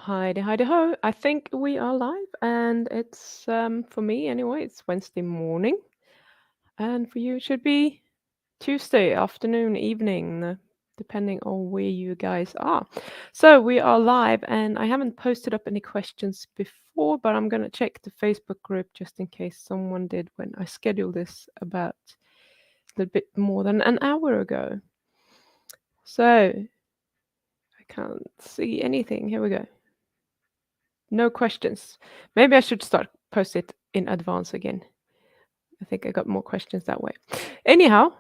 Heidi, Heidi ho. I think we are live, and it's for me anyway, it's Wednesday morning, and for you it should be Tuesday afternoon, evening, depending on where you guys are. So we are live, and I haven't posted up any questions before, but I'm gonna check the Facebook group just in case someone did when I scheduled this about a little bit more than an hour ago. So I can't see anything. Here we go. No questions. Maybe I should start post it in advance again. I think I got more questions that way. Anyhow,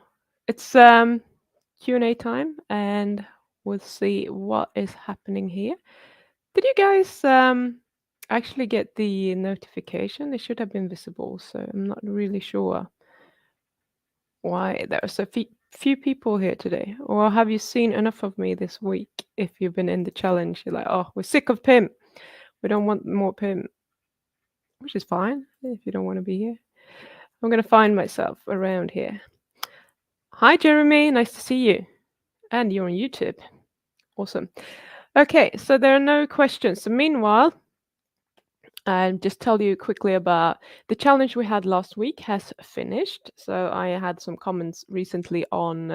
it's Q&A time and we'll see what is happening here. Did you guys actually get the notification? It should have been visible, so I'm not really sure why there are so few people here today. Or have you seen enough of me this week? If you've been in the challenge, you're like, oh, we're sick of Pim. We don't want more Pim. Which is fine if you don't want to be here. I'm going to find myself around here. Hi, Jeremy. Nice to see you. And you're on YouTube. Awesome. Okay, so there are no questions. So meanwhile, I'll just tell you quickly about the challenge we had last week has finished. So I had some comments recently on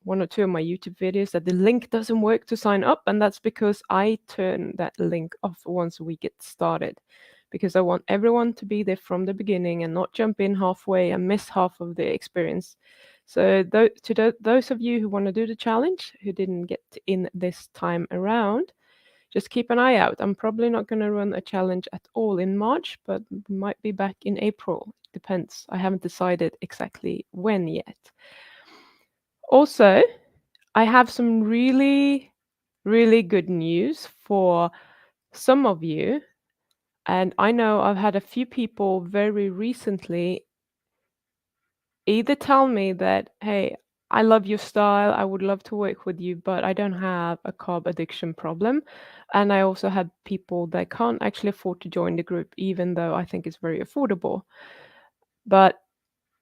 one or two of my YouTube videos that the link doesn't work to sign up, and that's because I turn that link off once we get started, because I want everyone to be there from the beginning and not jump in halfway and miss half of the experience. So those of you who want to do the challenge, who didn't get in this time around, just keep an eye out. I'm probably not going to run a challenge at all in March, but might be back in April. Depends. I haven't decided exactly when yet. Also, I have some really, really good news for some of you. And I know I've had a few people very recently either tell me that, hey, I love your style, I would love to work with you, but I don't have a carb addiction problem. And I also had people that can't actually afford to join the group, even though I think it's very affordable. But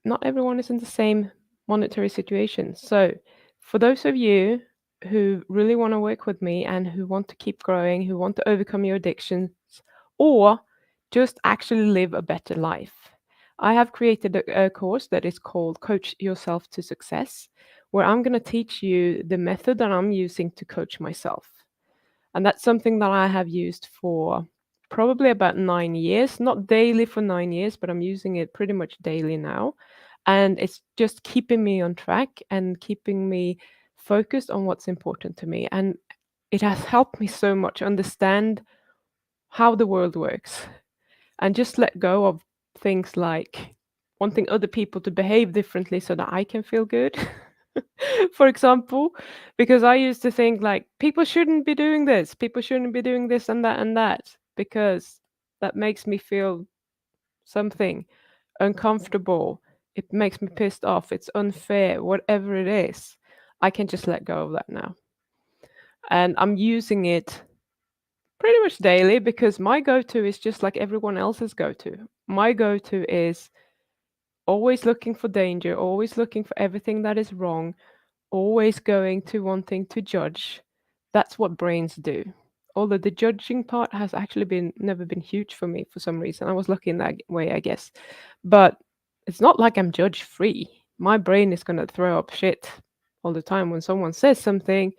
not everyone is in the same monetary situation. So, for those of you who really want to work with me and who want to keep growing, who want to overcome your addictions, or just actually live a better life, I have created a course that is called Coach Yourself to Success, where I'm going to teach you the method that I'm using to coach myself. And that's something that I have used for probably about 9 years, not daily for 9 years, but I'm using it pretty much daily now. And it's just keeping me on track and keeping me focused on what's important to me. And it has helped me so much understand how the world works and just let go of things like wanting other people to behave differently so that I can feel good. For example, because I used to think like people shouldn't be doing this, people shouldn't be doing this and that, because that makes me feel something uncomfortable. It makes me pissed off. It's unfair, whatever it is. I can just let go of that now. And I'm using it pretty much daily because my go to is just like everyone else's go to. My go to is always looking for danger, always looking for everything that is wrong, always going to wanting to judge. That's what brains do. Although the judging part has actually been never been huge for me for some reason. I was lucky in that way, I guess. But it's not like I'm judge free. My brain is going to throw up shit all the time when someone says something.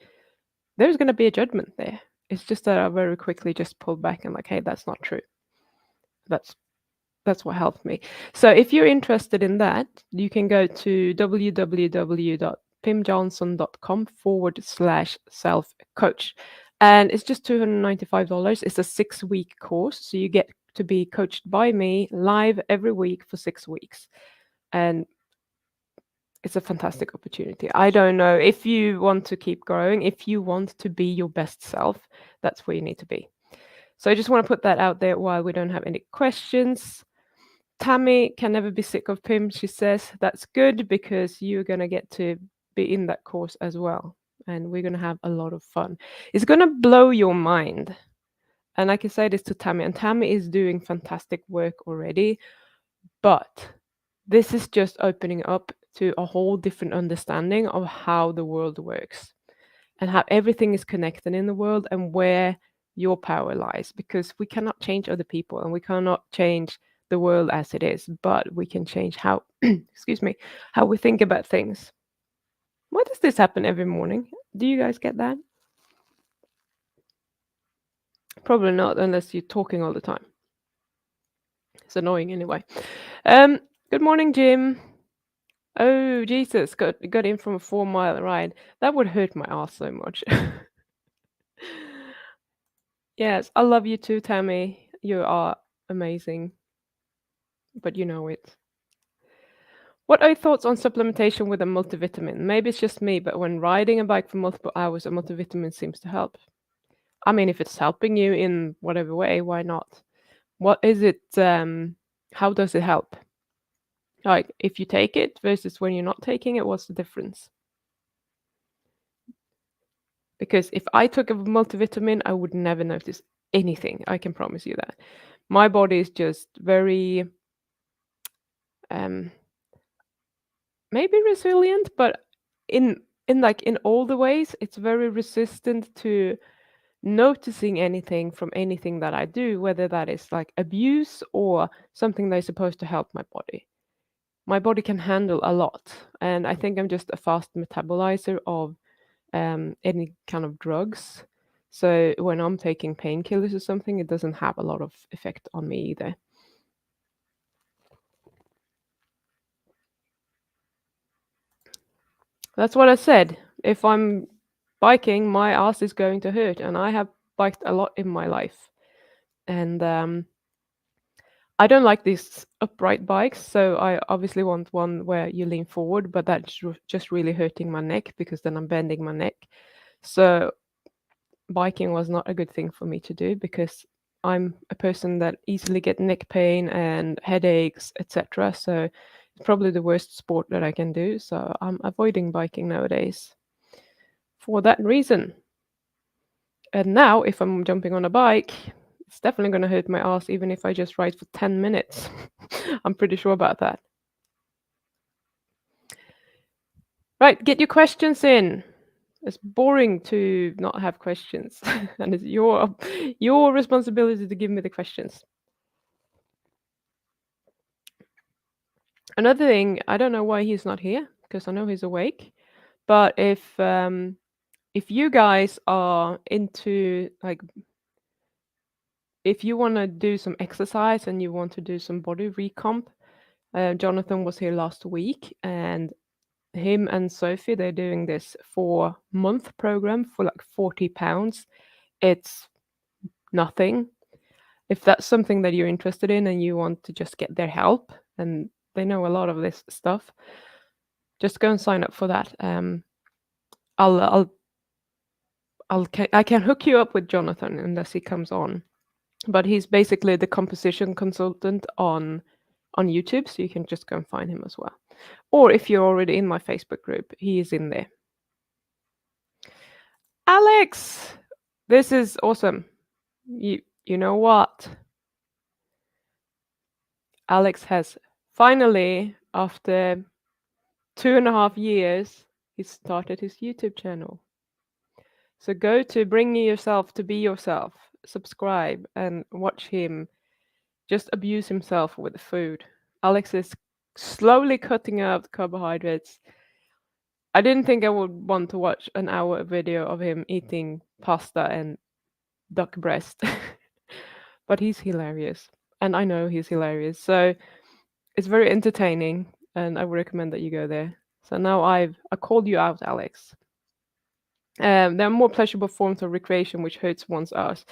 There's going to be a judgment there. It's just that I very quickly just pull back and like, hey, that's not true. That's that's what helped me. So if you're interested in that, you can go to www.pimjohnson.com/self-coach. And it's just $295. It's a 6-week course. So you get to be coached by me live every week for 6 weeks. And it's a fantastic opportunity. I don't know if you want to keep growing, if you want to be your best self, that's where you need to be. So I just want to put that out there while we don't have any questions. Tammy can never be sick of Pim. She says that's good because you're going to get to be in that course as well. And we're going to have a lot of fun. It's going to blow your mind. And I can say this to Tammy, and Tammy is doing fantastic work already. But this is just opening up to a whole different understanding of how the world works. and how everything is connected in the world and where your power lies, because we cannot change other people and we cannot change the world as it is, but we can change how excuse me, how we think about things. Why does this happen every morning? Do you guys get that? Probably not, unless you're talking all the time. It's annoying anyway. Um, Good morning, Jim. Oh, Jesus, got in from a 4 mile ride. That would hurt my ass so much. Yes, I love you too, Tammy. You are amazing, but you know it. What are your thoughts on supplementation with a multivitamin? Maybe it's just me, but when riding a bike for multiple hours, a multivitamin seems to help. I mean, if it's helping you in whatever way, why not? What is it? How does it help? Like, if you take it versus when you're not taking it, what's the difference? Because if I took a multivitamin, I would never notice anything. I can promise you that. My body is just very, um, maybe resilient, but in like in all the ways, it's very resistant to noticing anything from anything that I do, whether that is like abuse or something that is supposed to help my body. My body can handle a lot, and I think I'm just a fast metabolizer of any kind of drugs. So when I'm taking painkillers or something, it doesn't have a lot of effect on me either. That's what I said. If I'm biking, my ass is going to hurt, and I have biked a lot in my life. And I don't like these upright bikes, so I obviously want one where you lean forward, but that's just really hurting my neck because then I'm bending my neck. So biking was not a good thing for me to do because I'm a person that easily get neck pain and headaches, etc. So it's probably the worst sport that I can do. So I'm avoiding biking nowadays for that reason. And now, if I'm jumping on a bike, it's definitely going to hurt my ass, even if I just ride for 10 minutes. I'm pretty sure about that. Right, get your questions in. It's boring to not have questions, and it's your responsibility to give me the questions. Another thing, I don't know why he's not here because I know he's awake. But if you guys are into like if you want to do some exercise and you want to do some body recomp, Jonathan was here last week, and him and Sophie, they're doing this 4 month program for like £40. It's nothing. If that's something that you're interested in and you want to just get their help, and they know a lot of this stuff, just go and sign up for that. I'll I'll I can hook you up with Jonathan unless he comes on. But he's basically the composition consultant on YouTube, so you can just go and find him as well. Or if you're already in my Facebook group, he is in there. Alex, this is awesome. You know what? Alex has finally, after 2.5 years, he started his YouTube channel. So go to Bring Yourself to Be Yourself, subscribe, and watch him just abuse himself with the food. Alex is slowly cutting out carbohydrates. I didn't think I would want to watch an hour video of him eating pasta and duck breast, but he's hilarious. And I know he's hilarious. So it's very entertaining, and I would recommend that you go there. So now I called you out, Alex. There are more pleasurable forms of recreation which hurts one's ass.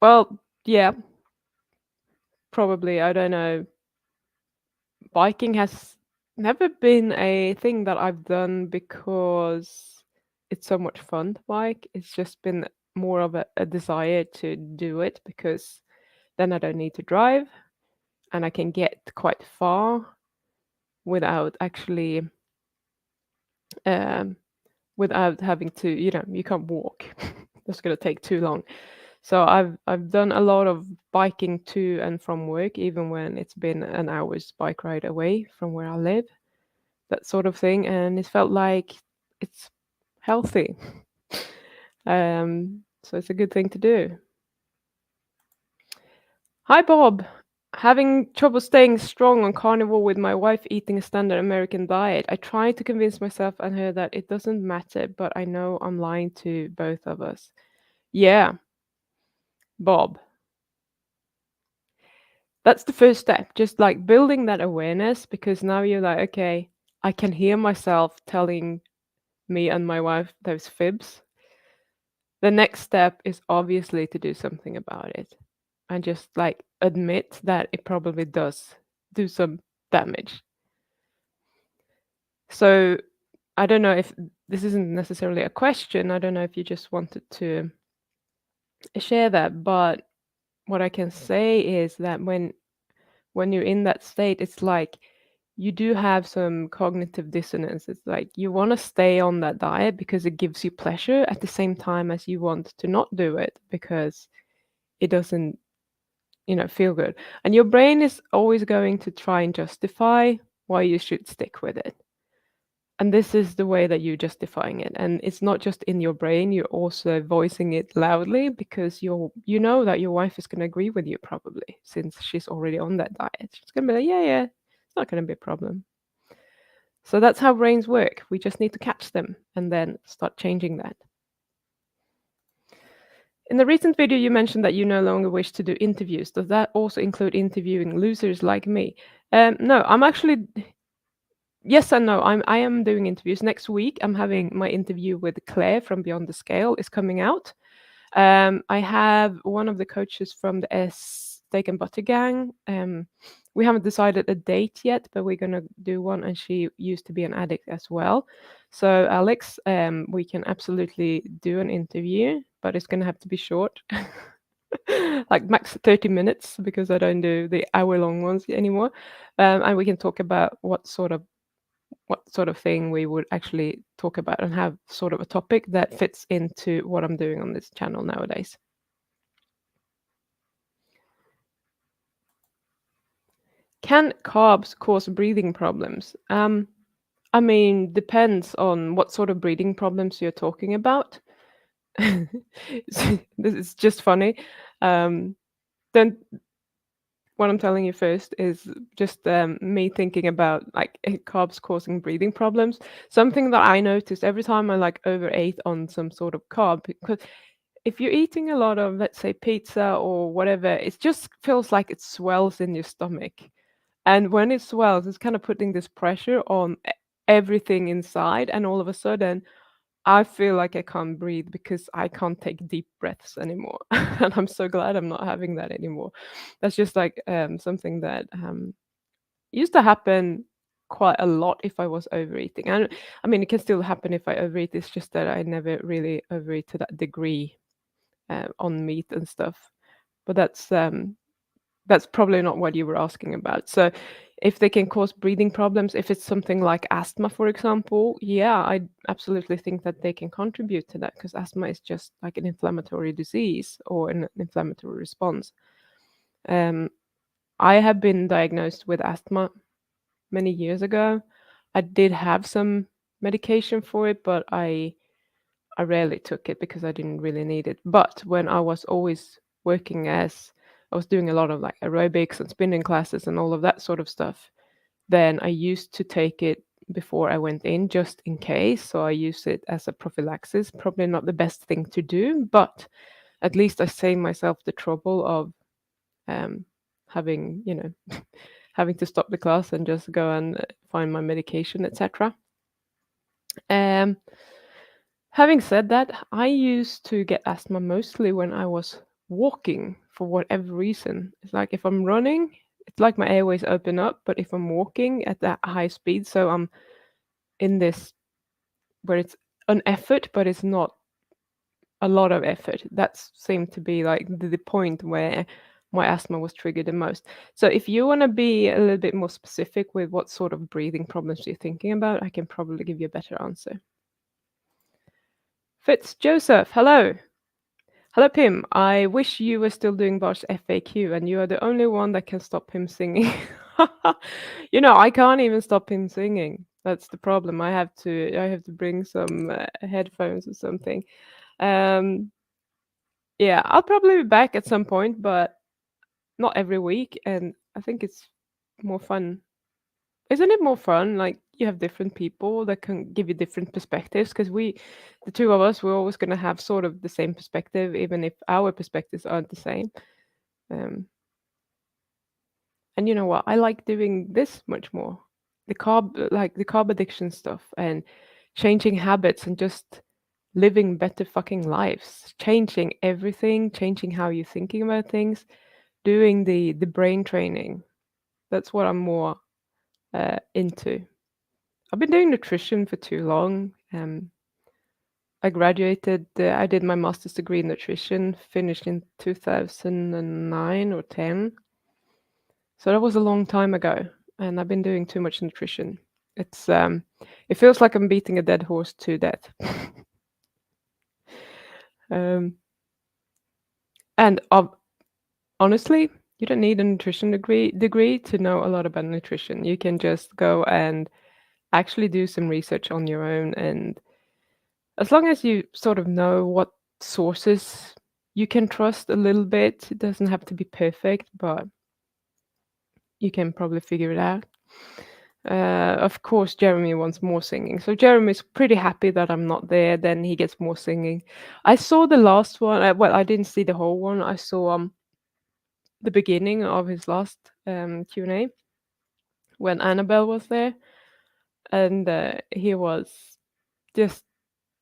Well, yeah, probably. I don't know. Biking has never been a thing that I've done because it's so much fun to bike. It's just been more of a desire to do it because then I don't need to drive and I can get quite far without actually um without having to, you can't walk. That's gonna take too long. So I've done a lot of biking to and from work, even when it's been an hour's bike ride away from where I live, that sort of thing. And it felt like it's healthy. So it's a good thing to do. Hi, Bob. Having trouble staying strong on carnivore with my wife eating a standard American diet. I tried to convince myself and her that it doesn't matter, but I know I'm lying to both of us. Yeah, Bob, that's the first step. Just like building that awareness because now you're like, okay, I can hear myself telling me and my wife those fibs. The next step is obviously to do something about it and just like admit that it probably does do some damage. So I don't know if this isn't necessarily a question. I don't know if you just wanted to share that, but what I can say is that when you're in that state, it's like you do have some cognitive dissonance. It's like you want to stay on that diet because it gives you pleasure at the same time as you want to not do it because it doesn't, feel good. And your brain is always going to try and justify why you should stick with it. And this is the way that you're justifying it. And it's not just in your brain, you're also voicing it loudly because you know that your wife is going to agree with you probably since she's already on that diet. She's going to be like, yeah, yeah, it's not going to be a problem. So that's how brains work. We just need to catch them and then start changing that. In the recent video, you mentioned that you no longer wish to do interviews. Does that also include interviewing losers like me? No, I'm actually yes and no. I am doing interviews next week. I'm having my interview with Claire from Beyond the Scale is coming out. I have one of the coaches from the Steak and Butter Gang. We haven't decided a date yet, but we're gonna do one, and she used to be an addict as well. So Alex, we can absolutely do an interview, but it's gonna have to be short. Like max 30 minutes because I don't do the hour-long ones anymore. And we can talk about what sort of thing we would actually talk about and have sort of a topic that fits into what I'm doing on this channel nowadays. Can carbs cause breathing problems? I mean, depends on what sort of breathing problems you're talking about. This is just funny. Um, then what I'm telling you first is just me thinking about like carbs causing breathing problems. Something that I noticed every time I like overate on some sort of carb, because if you're eating a lot of, let's say, pizza or whatever, it just feels like it swells in your stomach. And when it swells, it's kind of putting this pressure on everything inside. And all of a sudden, I feel like I can't breathe because I can't take deep breaths anymore. And I'm so glad I'm not having that anymore. That's just like something that used to happen quite a lot if I was overeating. And I mean, it can still happen if I overeat. It's just that I never really overeat to that degree on meat and stuff. But that's probably not what you were asking about. So if they can cause breathing problems, if it's something like asthma, for example, yeah, I absolutely think that they can contribute to that because asthma is just like an inflammatory disease or an inflammatory response. Um, I have been diagnosed with asthma many years ago. I did have some medication for it, but I rarely took it because I didn't really need it. But when I was always working as I was doing a lot of like aerobics and spinning classes and all of that sort of stuff, then I used to take it before I went in just in case. So I use it as a prophylaxis. Probably not the best thing to do, but at least I save myself the trouble of um, having, having to stop the class and just go and find my medication, etc. Um, Having said that, I used to get asthma mostly when I was walking for whatever reason. It's like if I'm running, it's like my airways open up, but if I'm walking at that high speed, so I'm in this where it's an effort, but it's not a lot of effort. That seemed to be like the point where my asthma was triggered the most. So if you want to be a little bit more specific with what sort of breathing problems you're thinking about, I can probably give you a better answer. Fitz Joseph, hello. Hello, Pim. I wish you were still doing Bart's FAQ and you are the only one that can stop him singing. I can't even stop him singing. That's the problem. I have to bring some headphones or something. Um, yeah, I'll probably be back at some point, but not every week. And I think it's more fun. Isn't it more fun? Like you have different people that can give you different perspectives. Because the two of us, we're always going to have sort of the same perspective, even if our perspectives aren't the same. Um, and you know what? I like doing this much more. The carb addiction stuff and changing habits and just living better fucking lives, changing everything, changing how you're thinking about things, doing the brain training. That's what I'm more into. I've been doing nutrition for too long. I graduated. I did my master's degree in nutrition, finished in 2009 or 10. So that was a long time ago, and I've been doing too much nutrition. It's it feels like I'm beating a dead horse to death. um, and honestly, you don't need a nutrition degree to know a lot about nutrition. You can just go and actually do some research on your own, and as long as you sort of know what sources you can trust a little bit, it doesn't have to be perfect, but you can probably figure it out. Of course, Jeremy wants more singing. So Jeremy's pretty happy that I'm not there. Then he gets more singing. I saw the last one. Well, I didn't see the whole one. I saw the beginning of his last Q&A when Annabelle was there, and he was just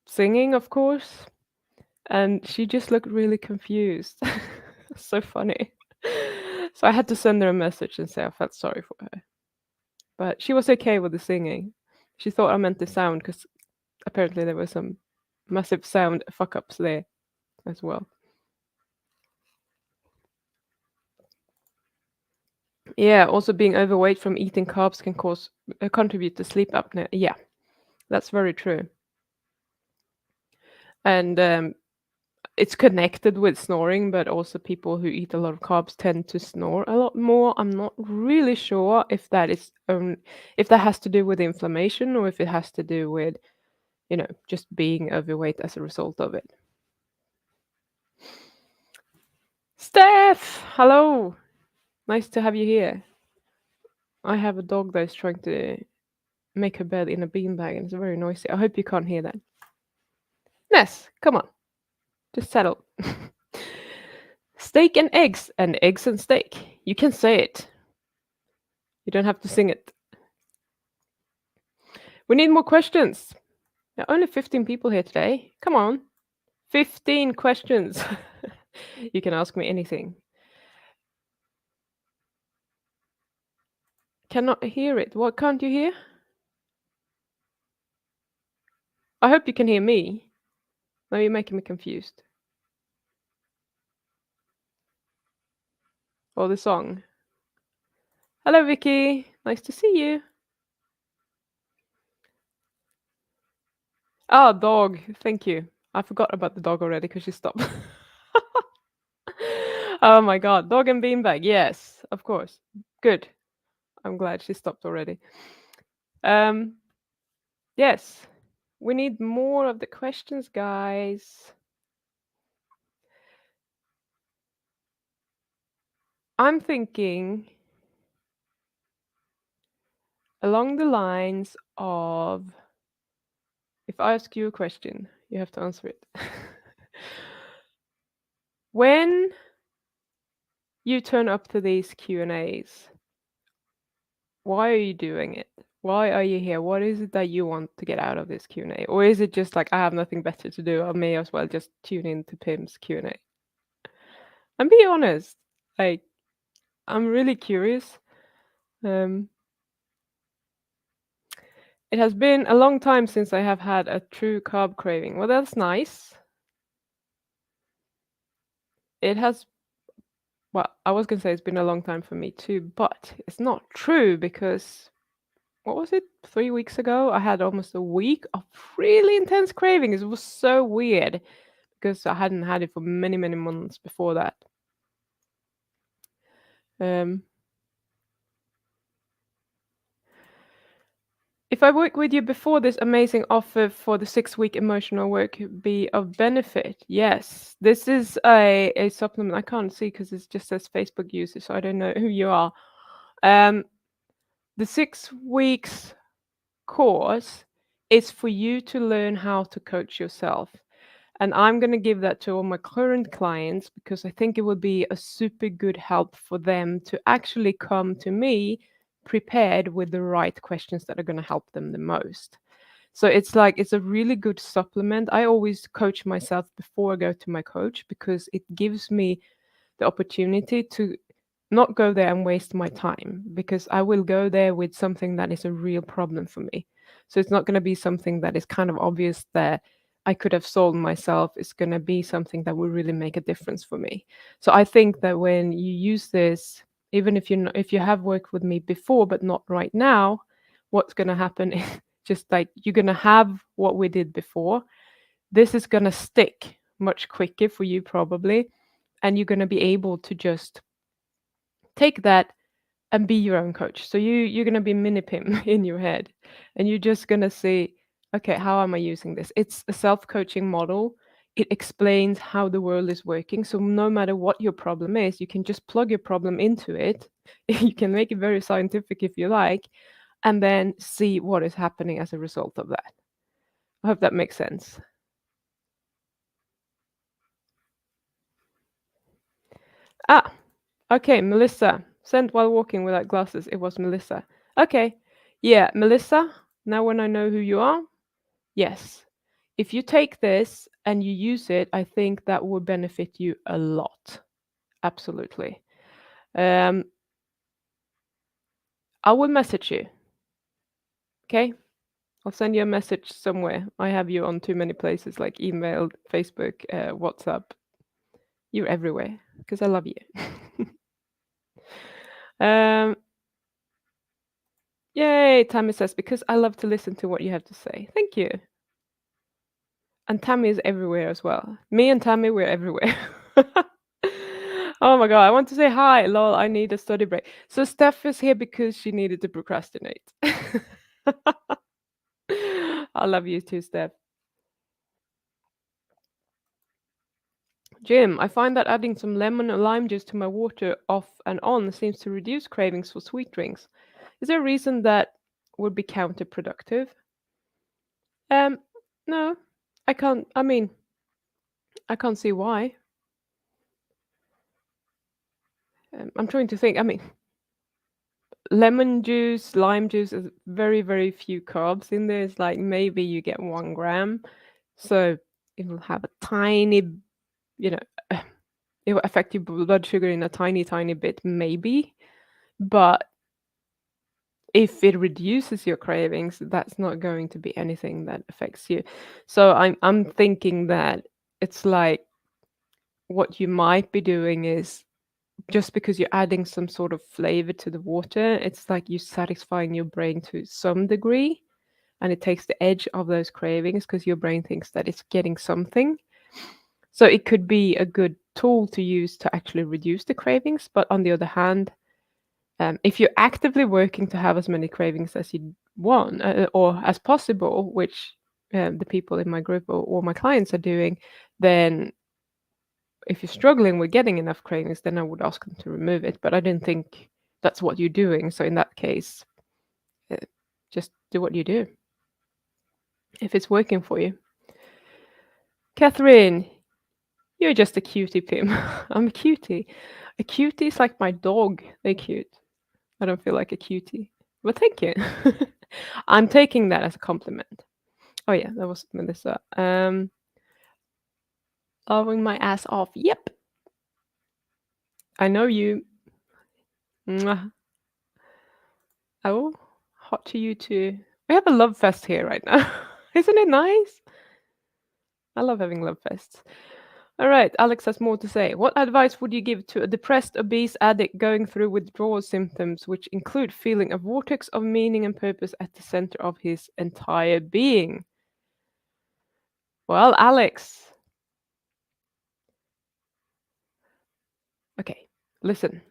singing, of course, and she just looked really confused. So funny. So I had to send her a message and say I felt sorry for her, but she was okay with the singing. She thought I meant the sound because apparently there were some massive sound fuck ups there as well. Yeah, also being overweight from eating carbs can cause contribute to sleep apnea. Yeah, that's very true. And it's connected with snoring, but also people who eat a lot of carbs tend to snore a lot more. I'm not really sure if if that has to do with inflammation or if it has to do with, just being overweight as a result of it. Steph, hello. Nice to have you here. I have a dog that is trying to make her bed in a beanbag and it's very noisy. I hope you can't hear that. Ness, come on, just settle. Steak and eggs and steak. You can say it. You don't have to sing it. We need more questions. There are only 15 people here today. Come on. 15 questions. You can ask me anything. Cannot hear it. What can't you hear? I hope you can hear me. Now you're making me confused. Or the song. Hello, Vicky. Nice to see you. Ah, dog. Thank you. I forgot about the dog already because she stopped. Oh my god. Dog and beanbag. Yes, of course. Good. I'm glad she stopped already. Um, yes. We need more of the questions, guys. I'm thinking along the lines of if I ask you a question, you have to answer it. When you turn up to these Q&As, why are you doing it? Why are you here? What is it that you want to get out of this Q&A? Or is it just like I have nothing better to do? I may as well just tune in to Pim's Q&A. And be honest. Like I'm really curious. Um, it has been a long time since I have had a true carb craving. Well, that's nice. It has, well, I was gonna say it's been a long time for me too, but it's not true because what was it? 3 weeks ago, I had almost a week of really intense cravings. It was so weird because I hadn't had it for many, many months before that. Um, If I work with you before this amazing offer for the 6-week emotional work be of benefit, yes. This is a supplement. I can't see because it just says Facebook user, so I don't know who you are. Um, the 6 weeks course is for you to learn how to coach yourself. And I'm going to give that to all my current clients because I think it would be a super good help for them to actually come to me prepared with the right questions that are going to help them the most. So it's like it's a really good supplement. I always coach myself before I go to my coach because it gives me the opportunity to not go there and waste my time because I will go there with something that is a real problem for me. So it's not going to be something that is kind of obvious that I could have solved myself. It's going to be something that will really make a difference for me. So I think that when you use this, even if if you have worked with me before but not right now, what's going to happen is just like you're going to have what we did before. This is going to stick much quicker for you probably, and you're going to be able to just take that and be your own coach. So you're gonna be mini Pim in your head, and you're just gonna say, okay, how am I using this? It's a self-coaching model. It explains how the world is working. So no matter what your problem is, you can just plug your problem into it. You can make it very scientific if you like, and then see what is happening as a result of that. I hope that makes sense. Ah, okay, Melissa. Sent while walking without glasses. It was Melissa. Okay. Yeah, Melissa, now when I know who you are, yes. If you take this and you use it, I think that will benefit you a lot. Absolutely. Um, I will message you. Okay? I'll send you a message somewhere. I have you on too many places like email, Facebook, WhatsApp. You're everywhere because I love you. um, Yay, Tammy says, because I love to listen to what you have to say. Thank you. And Tammy is everywhere as well. Me and Tammy, we're everywhere. Oh my god, I want to say hi. Lol, I need a study break. So Steph is here because she needed to procrastinate. I love you too, Steph. Jim, I find that adding some lemon or lime juice to my water off and on seems to reduce cravings for sweet drinks. Is there a reason that would be counterproductive? Um, no, I can't. I mean, I can't see why. I'm trying to think. I mean, lemon juice, lime juice is very, very few carbs in there. It's like maybe you get 1 gram. So it will have a tiny, you know, it will affect your blood sugar in a tiny, tiny bit, maybe. But if it reduces your cravings, that's not going to be anything that affects you. So I'm thinking that it's like what you might be doing is just because you're adding some sort of flavor to the water, it's like you're satisfying your brain to some degree, and it takes the edge of those cravings because your brain thinks that it's getting something. So it could be a good tool to use to actually reduce the cravings. But on the other hand, if you're actively working to have as many cravings as you want or as possible, which the people in my group or my clients are doing, then if you're struggling with getting enough cravings, then I would ask them to remove it. But I didn't think that's what you're doing. So in that case, uh, just do what you do if it's working for you. Catherine, you're just a cutie, Pim. I'm a cutie. A cutie is like my dog. They're cute. I don't feel like a cutie. But thank you. I'm taking that as a compliment. Oh yeah, that was Melissa. Laughing my ass off. Yep. I know you. Mwah. Oh, hot to you too. We have a love fest here right now. Isn't it nice? I love having love fests. All right, Alex has more to say. What advice would you give to a depressed, obese addict going through withdrawal symptoms, which include feeling a vortex of meaning and purpose at the center of his entire being? Well, Alex, okay, listen.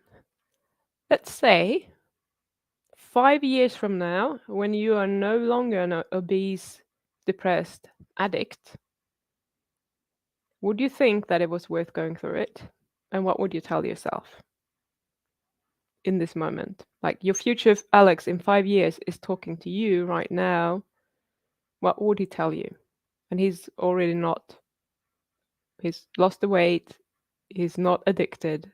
Let's say 5 years from now, when you are no longer an obese, depressed addict, would you think that it was worth going through it? And what would you tell yourself in this moment? Like your future Alex in 5 years is talking to you right now. What would he tell you? And he's already not, he's lost the weight, he's not addicted.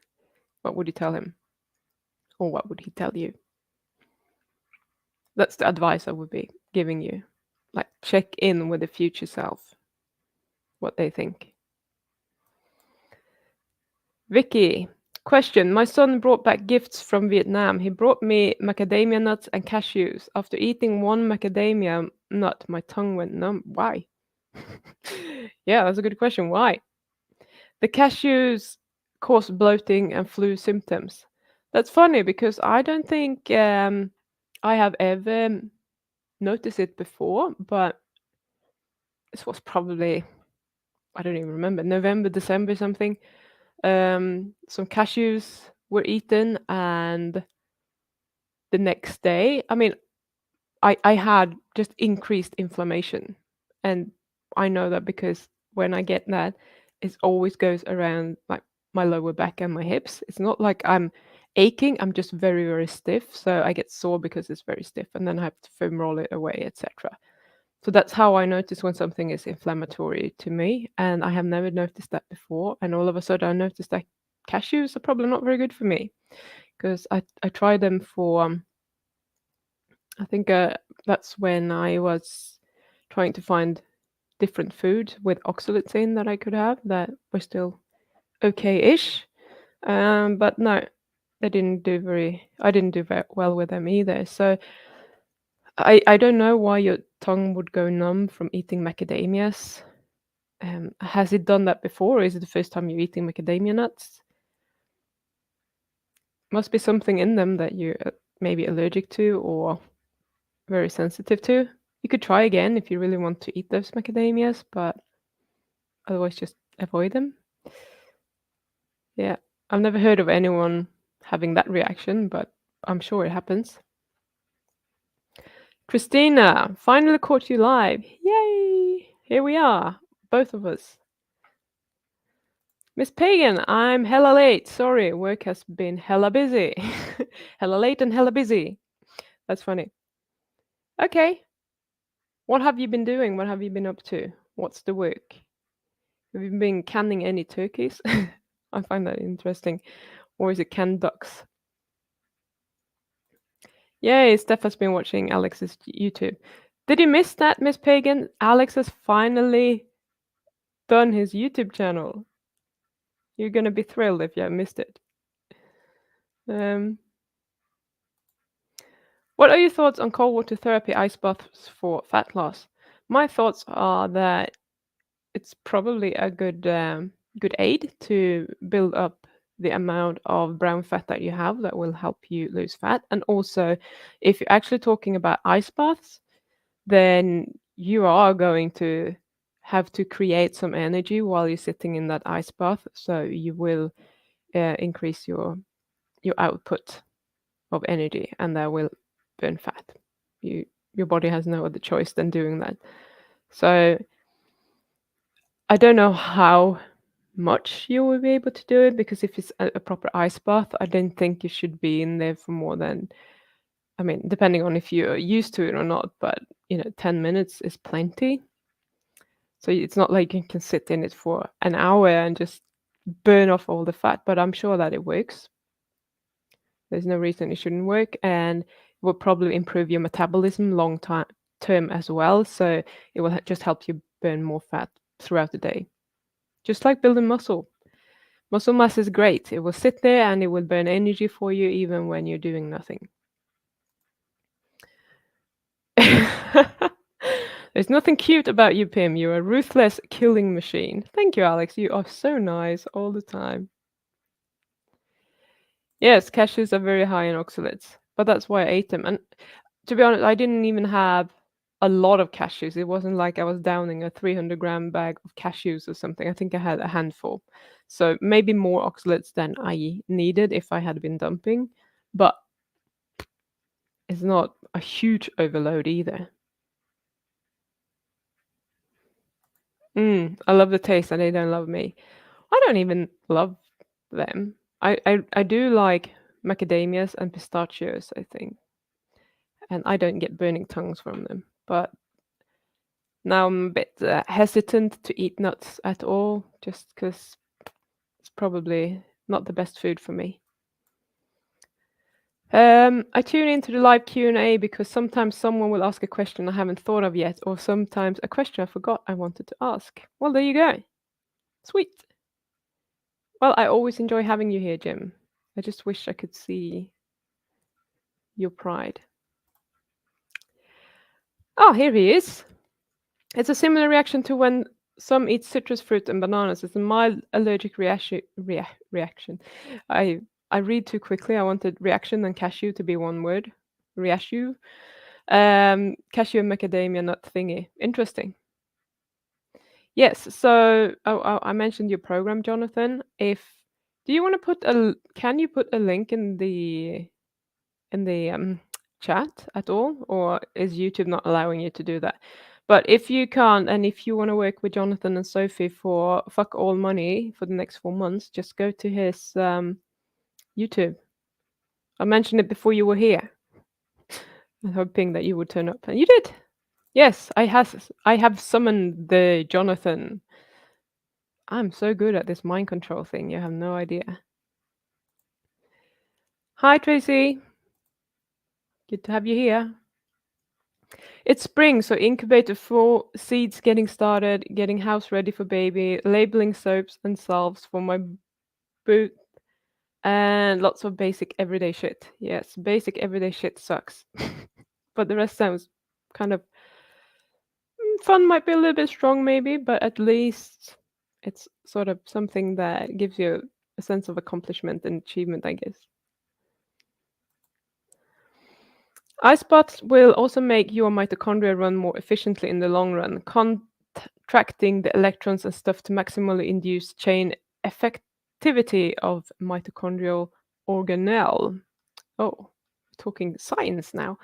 What would you tell him? Or what would he tell you? That's the advice I would be giving you. Like, check in with the future self, what they think. Vicky, question. My son brought back gifts from Vietnam. He brought me macadamia nuts and cashews. After eating one macadamia nut, my tongue went numb. Why? Yeah, that's a good question. Why? The cashews cause bloating and flu symptoms. That's funny because I don't think I have ever noticed it before, but this was probably, I don't even remember, November, December, something. Some cashews were eaten, and the next day, I mean, I had just increased inflammation. And I know that because when I get that, it always goes around like my lower back and my hips. It's not like I'm aching, I'm just very, very stiff. So I get sore because it's very stiff, and then I have to foam roll it away, etc. So that's how I notice when something is inflammatory to me. And I have never noticed that before. And all of a sudden, I noticed that cashews are probably not very good for me because I tried them for, I think that's when I was trying to find different food with oxalates in that I could have that were still okay-ish. But no, I didn't do very well with them either. So I don't know why your tongue would go numb from eating macadamias. Has it done that before, or is it the first time you're eating macadamia nuts? Must be something in them that you're maybe allergic to or very sensitive to. You could try again if you really want to eat those macadamias, but otherwise just avoid them. Yeah, I've never heard of anyone having that reaction, but I'm sure it happens. Christina, finally caught you live. Yay! Here we are, both of us. Miss Pagan, I'm hella late. Sorry, work has been hella busy. Hella late and hella busy. That's funny. Okay. What have you been doing? What have you been up to? What's the work? Have you been canning any turkeys? I find that interesting. Or is it canned ducks? Yay, Steph has been watching Alex's YouTube. Did you miss that, Miss Pagan? Alex has finally done his YouTube channel. You're gonna be thrilled if you have missed it. What are your thoughts on cold water therapy ice baths for fat loss? My thoughts are that it's probably a good aid to build up the amount of brown fat that you have that will help you lose fat. And also, if you're actually talking about ice baths, then you are going to have to create some energy while you're sitting in that ice bath. So you will increase your output of energy, and that will burn fat. Your body has no other choice than doing that. So I don't know how much you will be able to do it, because if it's a proper ice bath, I don't think you should be in there for more than, I mean, depending on if you're used to it or not, but 10 minutes is plenty. So it's not like you can sit in it for an hour and just burn off all the fat, but I'm sure that it works. There's no reason it shouldn't work, and it will probably improve your metabolism long term as well. So it will just help you burn more fat throughout the day, just like building muscle. Muscle mass is great. It will sit there and it will burn energy for you even when you're doing nothing. There's nothing cute about you, Pim. You're a ruthless killing machine. Thank you, Alex. You are so nice all the time. Yes, cashews are very high in oxalates, but that's why I ate them. And to be honest, I didn't even have a lot of cashews. It wasn't like I was downing a 300-gram bag of cashews or something. I think I had a handful. So maybe more oxalates than I needed if I had been dumping. But it's not a huge overload either. I love the taste and they don't love me. I don't even love them. I do like macadamias and pistachios, I think, and I don't get burning tongues from them. But now I'm a bit hesitant to eat nuts at all, just because it's probably not the best food for me. I tune into the live Q&A because sometimes someone will ask a question I haven't thought of yet, or sometimes a question I forgot I wanted to ask. Well, there you go. Sweet. Well, I always enjoy having you here, Jim. I just wish I could see your pride. Oh, here he is. It's a similar reaction to when some eat citrus fruit and bananas. It's a mild allergic reaction. I I read too quickly. I wanted reaction and cashew to be one word. Reashew. Cashew and macadamia nut thingy. Interesting. Yes. So I mentioned your program, Jonathan. If do you want to can you put a link in the chat at all, or is YouTube not allowing you to do that? But if you can't, and if you want to work with Jonathan and Sophie for fuck all money for the next 4 months, just go to his YouTube. I mentioned it before you were here, and hoping that you would turn up, and you did. Yes, I have summoned the Jonathan. I'm so good at this mind control thing. You have no idea. Hi, Tracy. Good to have you here. It's spring, so incubator full, seeds getting started, getting house ready for baby, labeling soaps and salves for my boot, and lots of basic everyday shit. Yes, basic everyday shit sucks. But the rest sounds kind of fun, might be a little bit strong maybe, but at least it's sort of something that gives you a sense of accomplishment and achievement, I guess. Ice baths will also make your mitochondria run more efficiently in the long run, contracting the electrons and stuff to maximally induce chain effectivity of mitochondrial organelle. Oh, talking science now.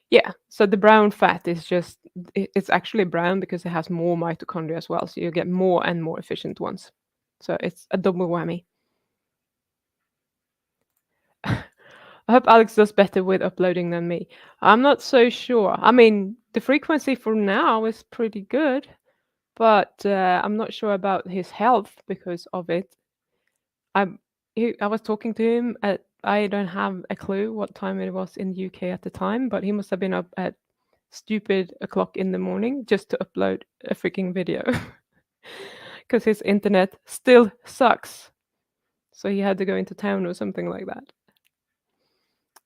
Yeah, so the brown fat is just, it's actually brown because it has more mitochondria as well, so you get more and more efficient ones. So it's a double whammy. I hope Alex does better with uploading than me. I'm not so sure. I mean, the frequency for now is pretty good, but I'm not sure about his health because of it. I'm I was talking to him at I don't have a clue what time it was in the UK at the time, but he must have been up at stupid o'clock in the morning just to upload a freaking video because his internet still sucks. So he had to go into town or something like that.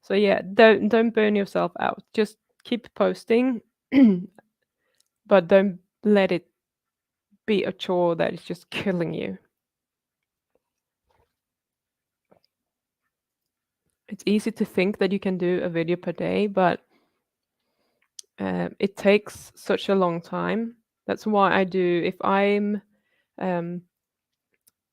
So yeah, don't burn yourself out. Just keep posting, but don't let it be a chore that is just killing you. It's easy to think that you can do a video per day, but it takes such a long time. That's why I do, if I'm um,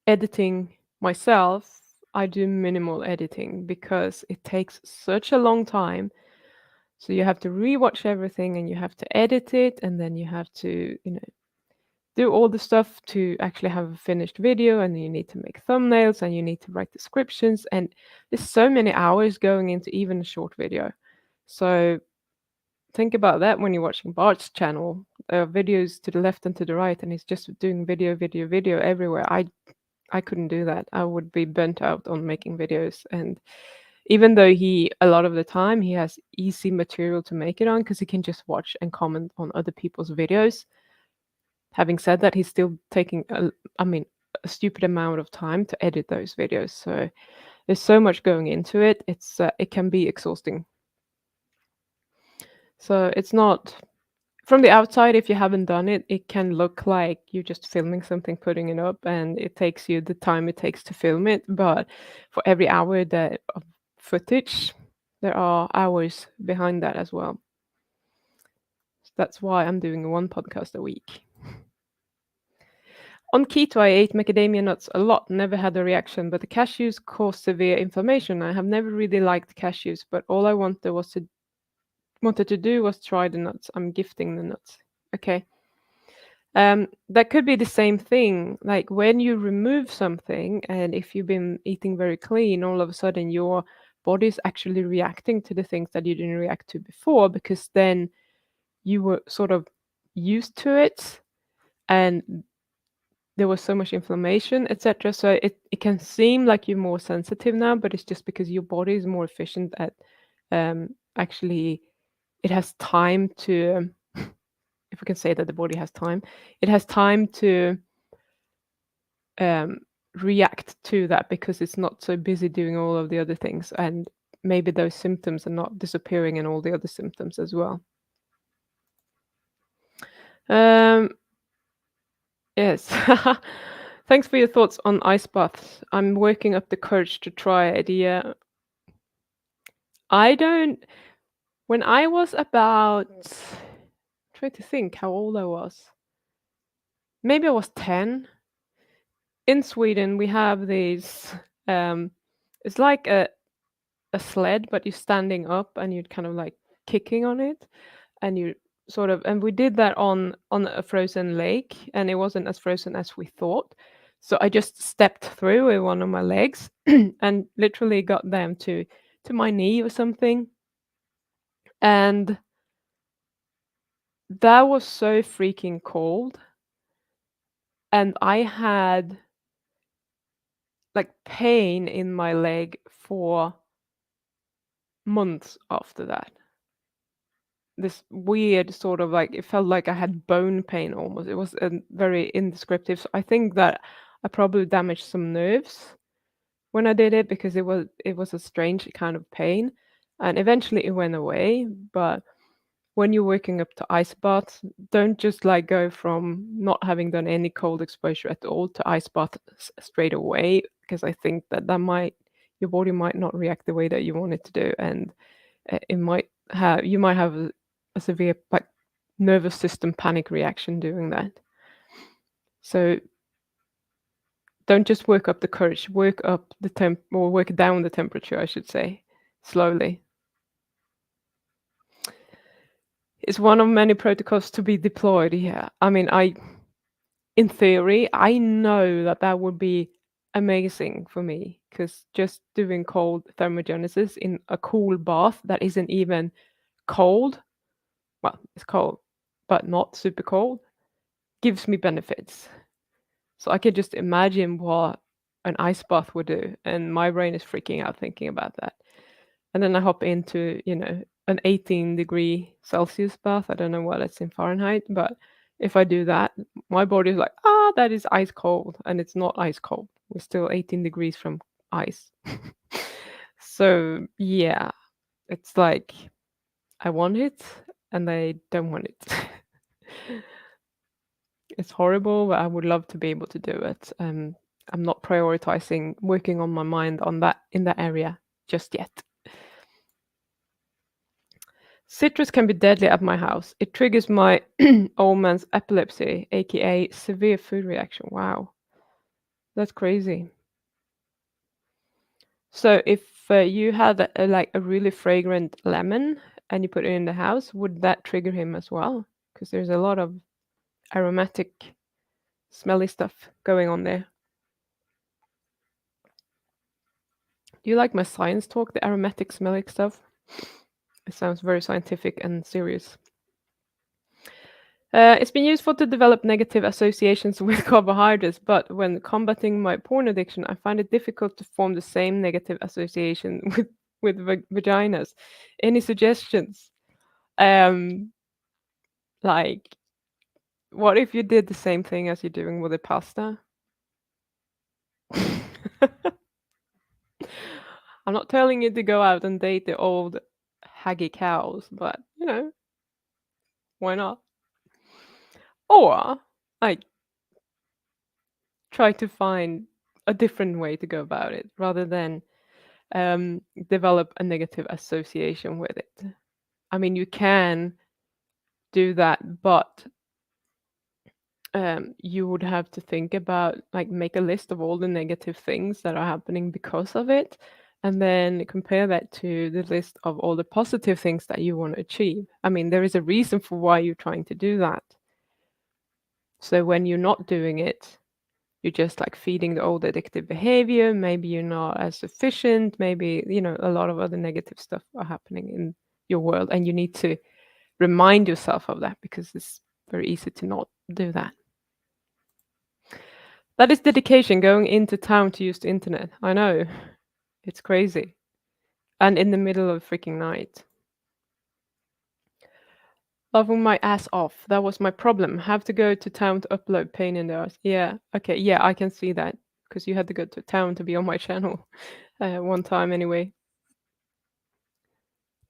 editing myself, I do minimal editing because it takes such a long time. So you have to rewatch everything and you have to edit it, and then you have to, do all the stuff to actually have a finished video, and you need to make thumbnails and you need to write descriptions, and there's so many hours going into even a short video. So think about that when you're watching Bart's channel. There are videos to the left and to the right, and he's just doing video, video, video everywhere. I couldn't do that. I would be burnt out on making videos. And even though a lot of the time, he has easy material to make it on because he can just watch and comment on other people's videos. Having said that, he's still taking, a stupid amount of time to edit those videos. So there's so much going into it. It can be exhausting. So it's not from the outside, if you haven't done it, it can look like you're just filming something, putting it up, and it takes you the time it takes to film it. But for every hour of footage, there are hours behind that as well. So that's why I'm doing one podcast a week. On keto, I ate macadamia nuts a lot, never had a reaction, but the cashews cause severe inflammation. I have never really liked cashews, but all I wanted was to wanted to do was try the nuts. I'm gifting the nuts. Okay. That could be the same thing. Like when you remove something, and if you've been eating very clean, all of a sudden your body's actually reacting to the things that you didn't react to before, because then you were sort of used to it, and there was so much inflammation, etc. So it can seem like you're more sensitive now, but it's just because your body is more efficient at actually, it has time to, if we can say that the body has time, it has time to um, react to that, because it's not so busy doing all of the other things, and maybe those symptoms are not disappearing in all the other symptoms as well. Um, yes. Thanks for your thoughts on ice baths. I'm working up the courage to try it. Yeah, I don't. When I was about, try to think how old I was. Maybe I was 10. In Sweden, we have these. Um, it's like a sled, but you're standing up and you're kind of like kicking on it, and you sort of, and we did that on a frozen lake, and it wasn't as frozen as we thought. So I just stepped through with one of my legs and literally got them to my knee or something. And that was so freaking cold. And I had like pain in my leg for months after that. This weird sort of, like, it felt like I had bone pain almost. It was very indescriptive. So I think that I probably damaged some nerves when I did it, because it was a strange kind of pain, and eventually it went away. But when you're working up to ice baths, don't just like go from not having done any cold exposure at all to ice bath straight away, because I think that your body might not react the way that you want it to do, and it might have you might have a severe, like, nervous system panic reaction doing that. So don't just work up the courage, work up the temp, or work down the temperature, I should say, slowly. It's one of many protocols to be deployed. Yeah, I mean, in theory, I know that that would be amazing for me, because just doing cold thermogenesis in a cool bath that isn't even cold, well, it's cold, but not super cold, gives me benefits. So I could just imagine what an ice bath would do, and my brain is freaking out thinking about that. And then I hop into, an 18-degree Celsius bath. I don't know what it's in Fahrenheit, but if I do that, my body is like, that is ice cold, and it's not ice cold. We're still 18 degrees from ice. So yeah, it's like I want it and I don't want it. It's horrible, but I would love to be able to do it. I'm not prioritizing working on my mind on that in that area just yet. Citrus can be deadly at my house. It triggers my old man's epilepsy, aka severe food reaction. Wow, that's crazy. So if you had like a really fragrant lemon and you put it in the house, would that trigger him as well? Because there's a lot of aromatic, smelly stuff going on there. Do you like my science talk, the aromatic, smelly stuff? It sounds very scientific and serious. It's been useful to develop negative associations with carbohydrates, but when combating my porn addiction, I find it difficult to form the same negative association with vaginas. Any suggestions? Um, like, what if you did the same thing as you're doing with the pasta? I'm not telling you to go out and date the old haggy cows, but why not? Or like try to find a different way to go about it rather than develop a negative association with it. I mean, you can do that, but you would have to think about, like, make a list of all the negative things that are happening because of it, and then compare that to the list of all the positive things that you want to achieve. I mean, there is a reason for why you're trying to do that. So when you're not doing it, you're just like feeding the old addictive behavior. Maybe you're not as efficient. Maybe, a lot of other negative stuff are happening in your world. And you need to remind yourself of that because it's very easy to not do that. That is dedication, going into town to use the internet. I know. It's crazy. And in the middle of freaking night. Laughing my ass off. That was my problem. Have to go to town to upload, pain in the ass. Yeah. Okay. Yeah, I can see that because you had to go to town to be on my channel one time anyway.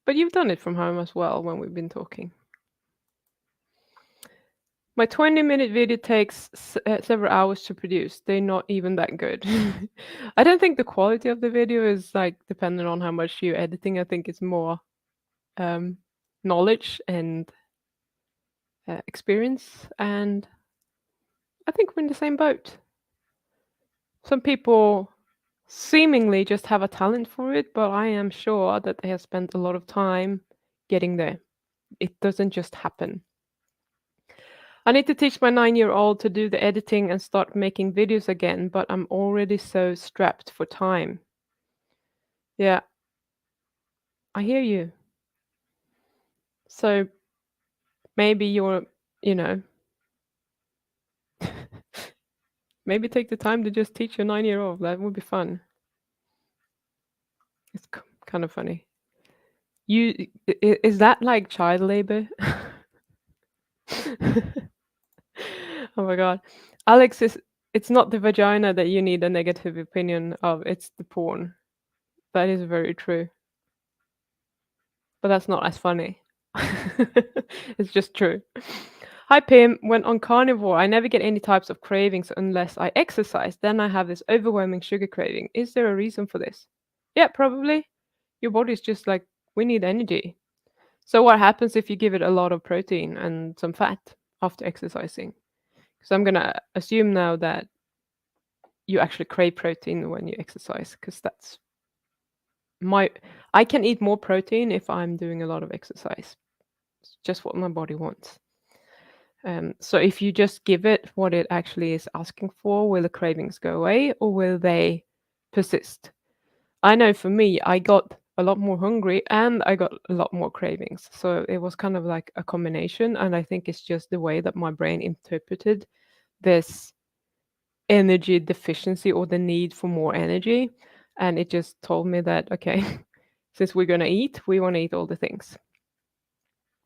But you've done it from home as well when we've been talking. My 20-minute video takes several hours to produce. They're not even that good. I don't think the quality of the video is like dependent on how much you're editing. I think it's more um, knowledge and experience. And I think we're in the same boat. Some people seemingly just have a talent for it, but I am sure that they have spent a lot of time getting there. It doesn't just happen. I need to teach my 9-year-old to do the editing and start making videos again, but I'm already so strapped for time. Yeah, I hear you. So maybe you know, maybe take the time to just teach your 9-year-old. That would be fun. It's kind of funny. Is that like child labor? Oh my God. Alex is it's not the vagina that you need a negative opinion of, it's the porn. That is very true. But that's not as funny. It's just true. Hi Pim, when on carnivore, I never get any types of cravings unless I exercise. Then I have this overwhelming sugar craving. Is there a reason for this? Yeah, probably. Your body's just like, we need energy. So what happens if you give it a lot of protein and some fat after exercising? Because I'm gonna assume now that you actually crave protein when you exercise, because that's my I can eat more protein if I'm doing a lot of exercise. It's just what my body wants. So if you just give it what it actually is asking for, will the cravings go away or will they persist? I know for me, I got a lot more hungry and I got a lot more cravings. So it was kind of like a combination. And I think it's just the way that my brain interpreted this energy deficiency or the need for more energy. And it just told me that, okay, since we're going to eat, we want to eat all the things.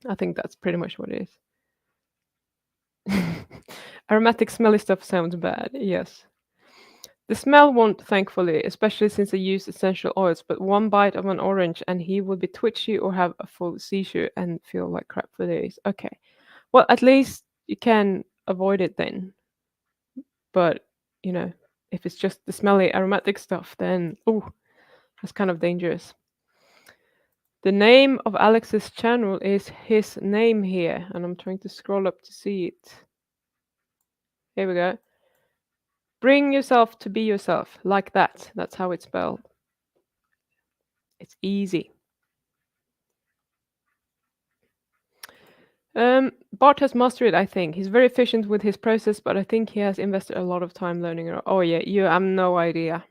I think that's pretty much what it is. Aromatic, smelly stuff sounds bad. Yes. The smell won't, thankfully, especially since I use essential oils, but one bite of an orange and he will be twitchy or have a full seizure and feel like crap for days. Okay. Well, at least you can avoid it then. But, you know, if it's just the smelly aromatic stuff, then, oh, that's kind of dangerous. The name of Alex's channel is his name here, and I'm trying to scroll up to see it. Here we go. Bring yourself to be yourself, like that. That's how it's spelled. It's easy. Bart has mastered it, I think. He's very efficient with his process, but I think he has invested a lot of time learning it. Oh yeah, you have no idea.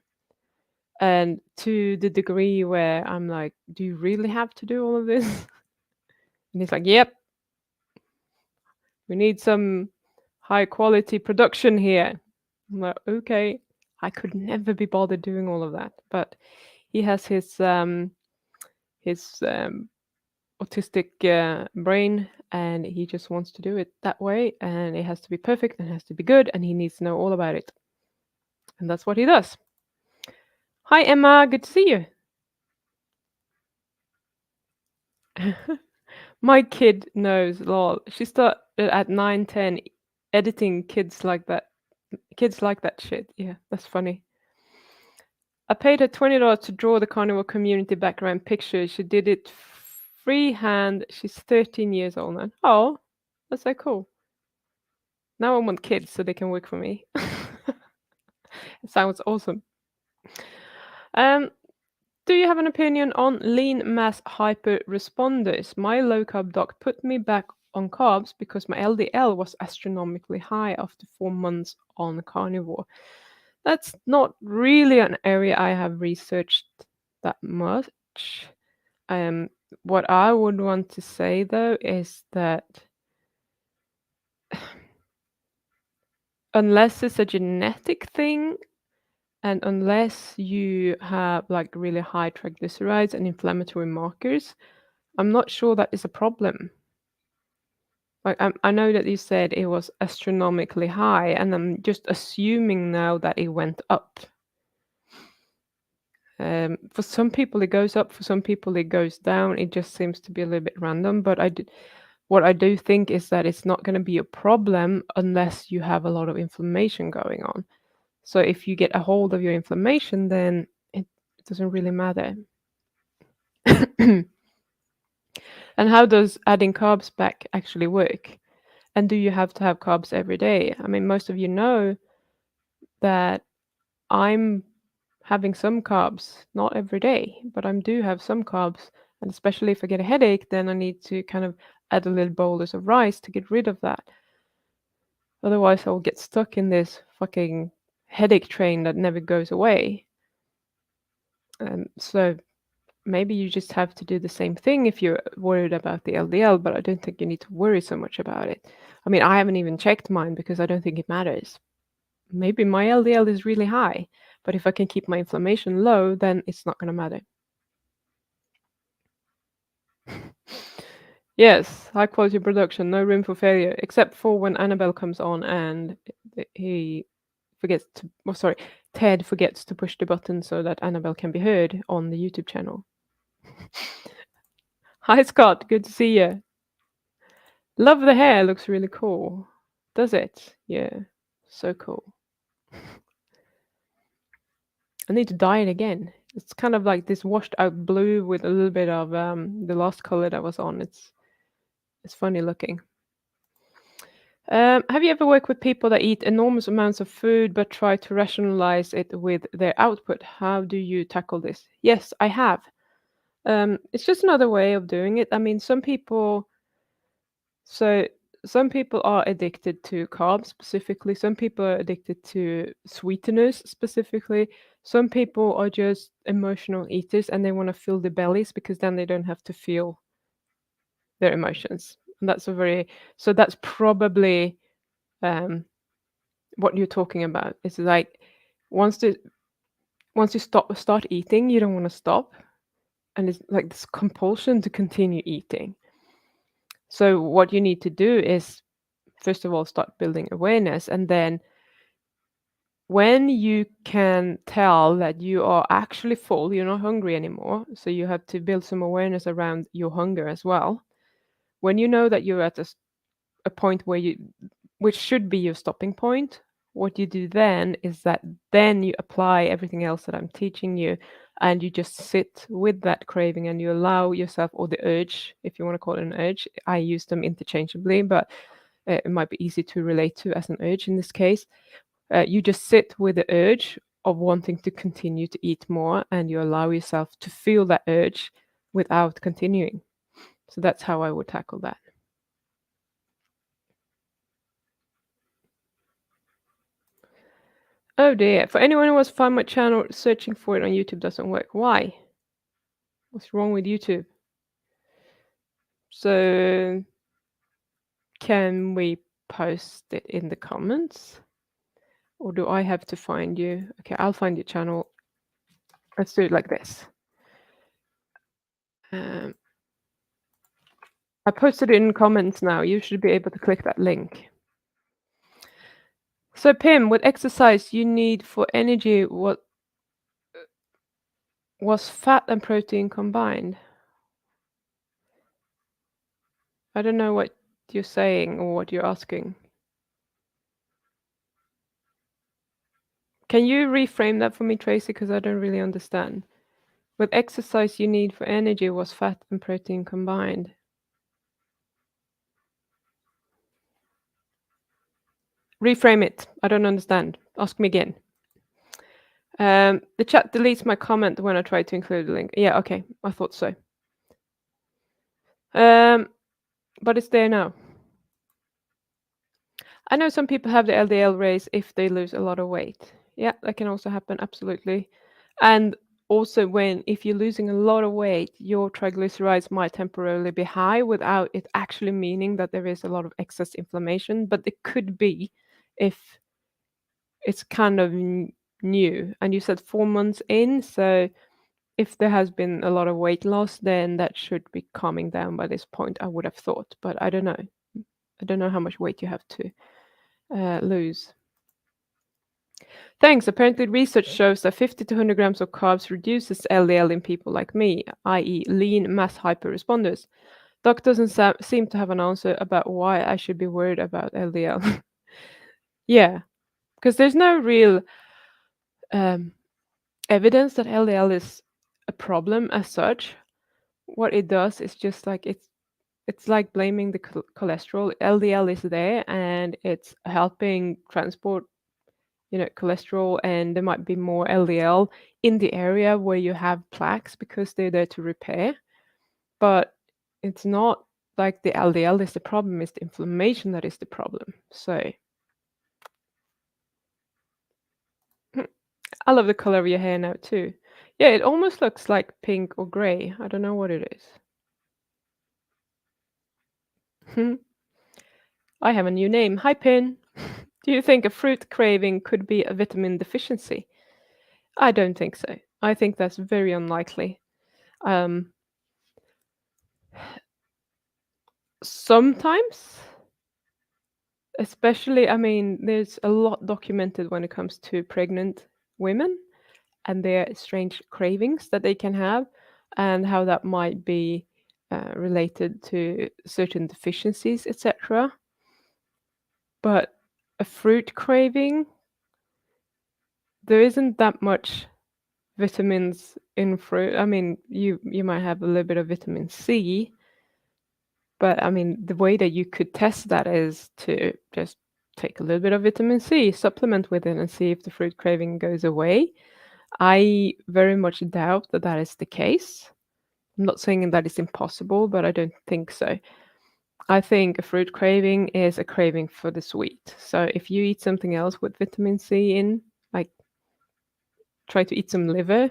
And to the degree where I'm like, do you really have to do all of this? And he's like, yep, we need some high quality production here. I'm like, okay. I could never be bothered doing all of that. But he has his autistic brain and he just wants to do it that way and it has to be perfect and it has to be good and he needs to know all about it. And that's what he does. Hi Emma, good to see you. My kid knows, lol. She started at 9, 10 editing kids like that. Kids like that shit. Yeah, that's funny. I paid her $20 to draw the carnival community background picture. She did it freehand. She's 13 years old now. Oh, that's so cool. Now I want kids so they can work for me. It sounds awesome. Um, Do you have an opinion on lean mass hyper responders? My low carb doc put me back on carbs because my LDL was astronomically high after 4 months on carnivore. That's not really an area I have researched that much. Um, what I would want to say though is that unless it's a genetic thing and unless you have like really high triglycerides and inflammatory markers, I'm not sure that is a problem. Like I know that you said it was astronomically high, and I'm just assuming now that it went up. For some people it goes up, for some people it goes down. It just seems to be a little bit random. But what I do think is that it's not going to be a problem unless you have a lot of inflammation going on. So if you get a hold of your inflammation, then it doesn't really matter. And how does adding carbs back actually work? And do you have to have carbs every day? I mean, most of you know that I'm having some carbs, not every day, but I do have some carbs. And especially if I get a headache, then I need to kind of add a little bolus of rice to get rid of that. Otherwise, I'll get stuck in this fucking headache train that never goes away. So maybe you just have to do the same thing if you're worried about the LDL, but I don't think you need to worry so much about it. I mean, I haven't even checked mine because I don't think it matters. Maybe my LDL is really high, but if I can keep my inflammation low, then it's not going to matter. Yes, high quality production, no room for failure, except for when Annabelle comes on and he forgets to, oh, sorry, Ted forgets to push the button so that Annabelle can be heard on the YouTube channel. Hi, Scott, good to see you. Love the hair, looks really cool. Does it? Yeah, so cool. I need to dye it again. It's kind of like this washed out blue with a little bit of the last color that was on. It's funny looking. Have you ever worked with people that eat enormous amounts of food but try to rationalize it with their output? How do you tackle this? Yes, I have. It's just another way of doing it. I mean, so some people are addicted to carbs specifically. Some people are addicted to sweeteners specifically. Some people are just emotional eaters and they want to fill their bellies because then they don't have to feel their emotions. And that's probably um, what you're talking about. It's like once the once you start eating, you don't want to stop, and it's like this compulsion to continue eating. So what you need to do is first of all start building awareness, and then when you can tell that you are actually full, you're not hungry anymore, so you have to build some awareness around your hunger as well. When you know that you're at a point where which should be your stopping point, what you do then is that then you apply everything else that I'm teaching you, and you just sit with that craving and you allow yourself, or the urge, if you want to call it an urge. I use them interchangeably, but it might be easy to relate to as an urge in this case. You just sit with the urge of wanting to continue to eat more, and you allow yourself to feel that urge without continuing. So that's how I would tackle that. Oh dear. For anyone who has found my channel, searching for it on YouTube doesn't work. Why? What's wrong with YouTube? So can we post it in the comments? Or do I have to find you? Okay, I'll find your channel. Let's do it like this. I posted it in comments now. You should be able to click that link. So Pim, with exercise you need for energy, what was fat and protein combined? I don't know what you're saying or what you're asking. Can you reframe that for me, Tracy? Because I don't really understand. With exercise you need for energy was fat and protein combined. Reframe it. I don't understand. Ask me again. The chat deletes my comment when I try to include a link. Yeah, okay, I thought so. Um, but it's there now. I know some people have the LDL raise if they lose a lot of weight. Yeah, that can also happen, absolutely. And also when if you're losing a lot of weight, your triglycerides might temporarily be high without it actually meaning that there is a lot of excess inflammation, but it could be if it's kind of new. And you said 4 months in, so if there has been a lot of weight loss, then that should be calming down by this point, I would have thought, but I don't know. I don't know how much weight you have to lose. Thanks. Apparently, research shows that 50 to 100 grams of carbs reduces LDL in people like me, i.e., lean mass hyperresponders. Doc doesn't seem to have an answer about why I should be worried about LDL. Yeah, because there's no real um, evidence that LDL is a problem as such. What it does is just like it's like blaming the cholesterol. LDL is there and it's helping transport cholesterol, and there might be more LDL in the area where you have plaques because they're there to repair. But it's not like the LDL is the problem, it's the inflammation that is the problem. So I love the color of your hair now too. Yeah, it almost looks like pink or gray. I don't know what it is. I have a new name. Hi, Pin. Do you think a fruit craving could be a vitamin deficiency? I don't think so. I think that's very unlikely. Um, Sometimes, especially, I mean, there's a lot documented when it comes to pregnant women and their strange cravings that they can have, and how that might be related to certain deficiencies, etc. But a fruit craving, there isn't that much vitamins in fruit. I mean, you might have a little bit of vitamin C, but I mean, the way that you could test that is to just take a little bit of vitamin C, supplement with it, and see if the fruit craving goes away. I very much doubt that that is the case. I'm not saying that it's impossible, but I don't think so. I think a fruit craving is a craving for the sweet. So if you eat something else with vitamin C in, like try to eat some liver,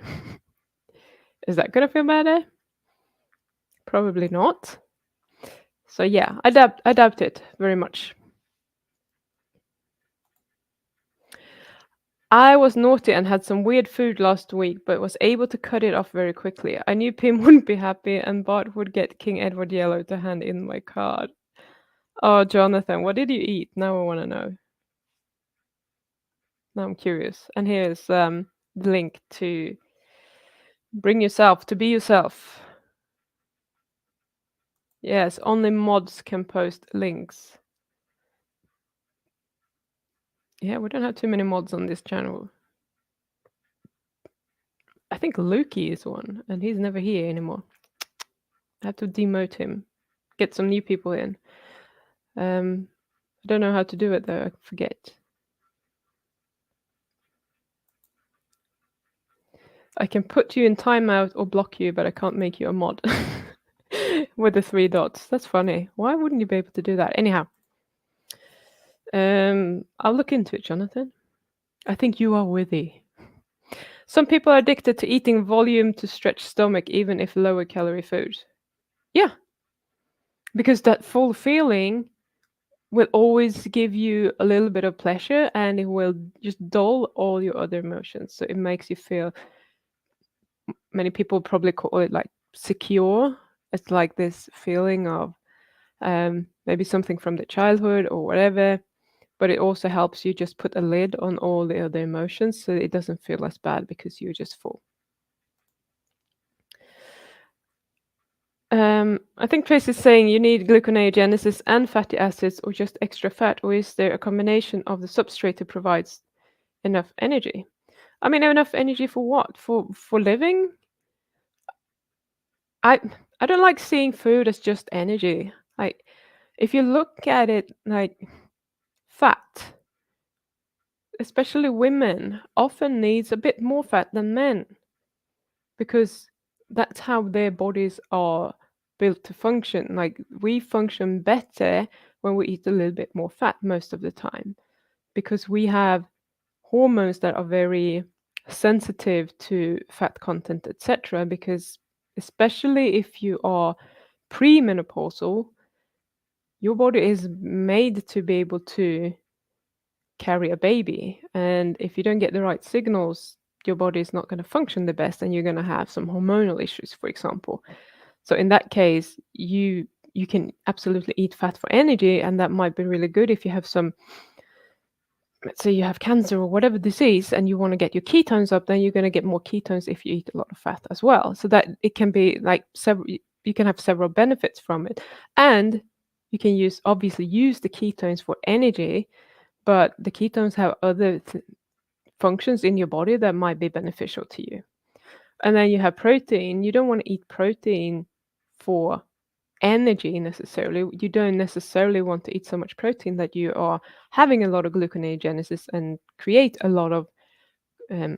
is that gonna feel better? Probably not. So yeah, I doubt it very much. I was naughty and had some weird food last week, but was able to cut it off very quickly. I knew Pim wouldn't be happy, and Bart would get King Edward Yellow to hand in my card. Oh, Jonathan, what did you eat? Now I want to know. Now I'm curious. And here's the link to bring yourself to be yourself. Yes, only mods can post links. Yeah, we don't have too many mods on this channel. I think Lukey is one, and he's never here anymore. I have to demote him, get some new people in. I don't know how to do it though, I forget. I can put you in timeout or block you, but I can't make you a mod. With the 3 dots. That's funny. Why wouldn't you be able to do that? Anyhow. I'll look into it, Jonathan. I think you are worthy. Some people are addicted to eating volume to stretch stomach, even if lower calorie food. Yeah, because that full feeling will always give you a little bit of pleasure, and it will just dull all your other emotions. So it makes you feel, many people probably call it like secure. It's like this feeling of maybe something from the childhood or whatever, but it also helps you just put a lid on all the other emotions so it doesn't feel as bad because you're just full. I think Tracy's saying you need gluconeogenesis and fatty acids or just extra fat, or is there a combination of the substrate that provides enough energy? I mean, enough energy for what? For living? I I don't like seeing food as just energy. Like if you look at it like fat, especially women often needs a bit more fat than men because that's how their bodies are built to function. Like we function better when we eat a little bit more fat most of the time because we have hormones that are very sensitive to fat content, etc. Because especially if you are premenopausal, your body is made to be able to carry a baby. And if you don't get the right signals, your body is not going to function the best and you're going to have some hormonal issues, for example. So in that case, you can absolutely eat fat for energy, and that might be really good if you have some, let's say you have cancer or whatever disease and you want to get your ketones up, then you're going to get more ketones if you eat a lot of fat as well. So that it can be like several, you can have several benefits from it. And you can obviously use the ketones for energy, but the ketones have other functions in your body that might be beneficial to you. And then you have protein. You don't want to eat protein for energy necessarily. You don't necessarily want to eat so much protein that you are having a lot of gluconeogenesis and create a lot of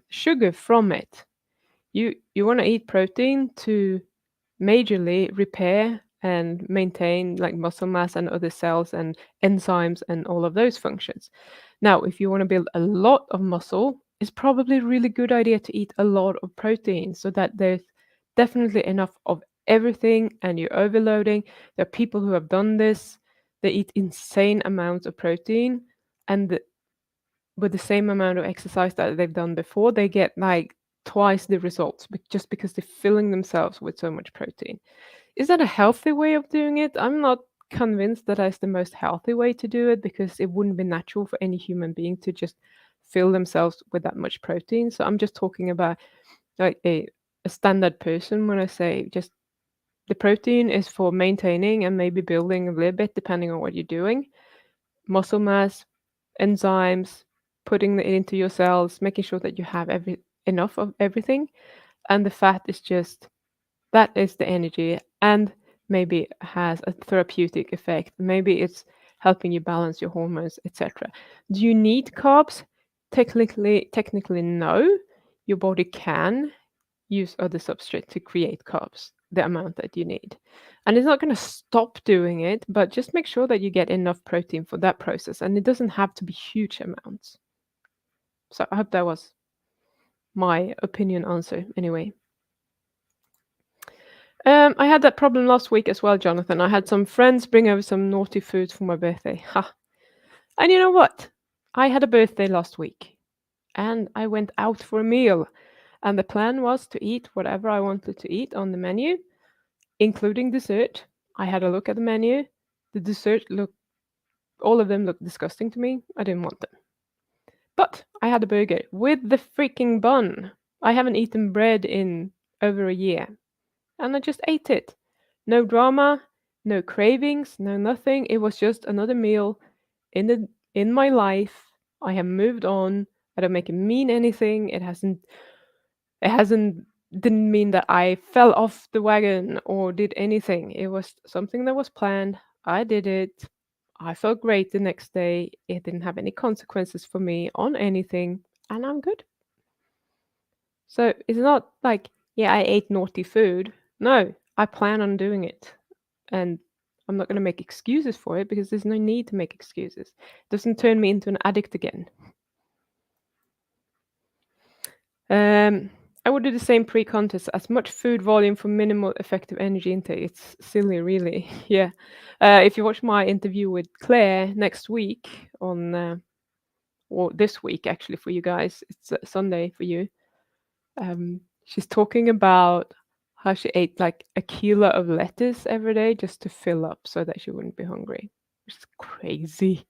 sugar from it. You want to eat protein to majorly repair and maintain like muscle mass and other cells and enzymes and all of those functions. Now, if you want to build a lot of muscle, it's probably a really good idea to eat a lot of protein so that there's definitely enough of everything and you're overloading. There are people who have done this. They eat insane amounts of protein and with the same amount of exercise that they've done before, they get like twice the results just because they're filling themselves with so much protein. Is that a healthy way of doing it? I'm not convinced that that's the most healthy way to do it because it wouldn't be natural for any human being to just fill themselves with that much protein. So I'm just talking about like a standard person when I say just the protein is for maintaining and maybe building a little bit depending on what you're doing. Muscle mass, enzymes, putting it into your cells, making sure that you have enough of everything. And the fat is just that is the energy and maybe has a therapeutic effect. Maybe it's helping you balance your hormones, etc. Do you need carbs? Technically no. Your body can use other substrate to create carbs, the amount that you need. And it's not going to stop doing it, but just make sure that you get enough protein for that process. And it doesn't have to be huge amounts. So I hope that was my opinion answer anyway. I had that problem last week as well, Jonathan. I had some friends bring over some naughty foods for my birthday. Ha! And you know what? I had a birthday last week and I went out for a meal. And the plan was to eat whatever I wanted to eat on the menu, including dessert. I had a look at the menu. The dessert looked, all of them looked disgusting to me. I didn't want them. But I had a burger with the freaking bun. I haven't eaten bread in over a year. And I just ate it. No drama, no cravings, no nothing. It was just another meal in my life. I have moved on. I don't make it mean anything. It hasn't didn't mean that I fell off the wagon or did anything. It was something that was planned. I did it. I felt great the next day. It didn't have any consequences for me on anything, and I'm good. So it's not like, yeah, I ate naughty food. No, I plan on doing it. And I'm not going to make excuses for it because there's no need to make excuses. It doesn't turn me into an addict again. I would do the same pre-contest, as much food volume for minimal effective energy intake. It's silly, really. Yeah. If you watch my interview with Claire next week on, or this week actually for you guys, it's Sunday for you. She's talking about how she ate like a kilo of lettuce every day just to fill up so that she wouldn't be hungry. It's crazy.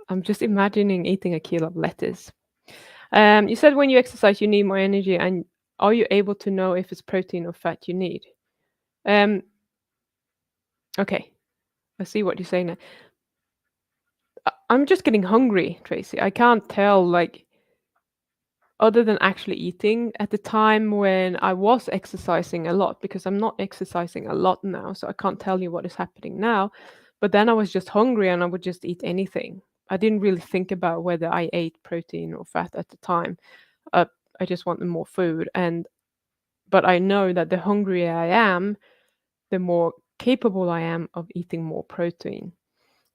I'm just imagining eating a kilo of lettuce. You said when you exercise, you need more energy, and are you able to know if it's protein or fat you need? Um, okay, I see what you're saying now. I'm just getting hungry, Tracy. I can't tell, like, other than actually eating at the time when I was exercising a lot, because I'm not exercising a lot now, so I can't tell you what is happening now. But then I was just hungry and I would just eat anything. I didn't really think about whether I ate protein or fat at the time. Uh, I just wanted more food, and but I know that the hungrier I am, the more capable I am of eating more protein.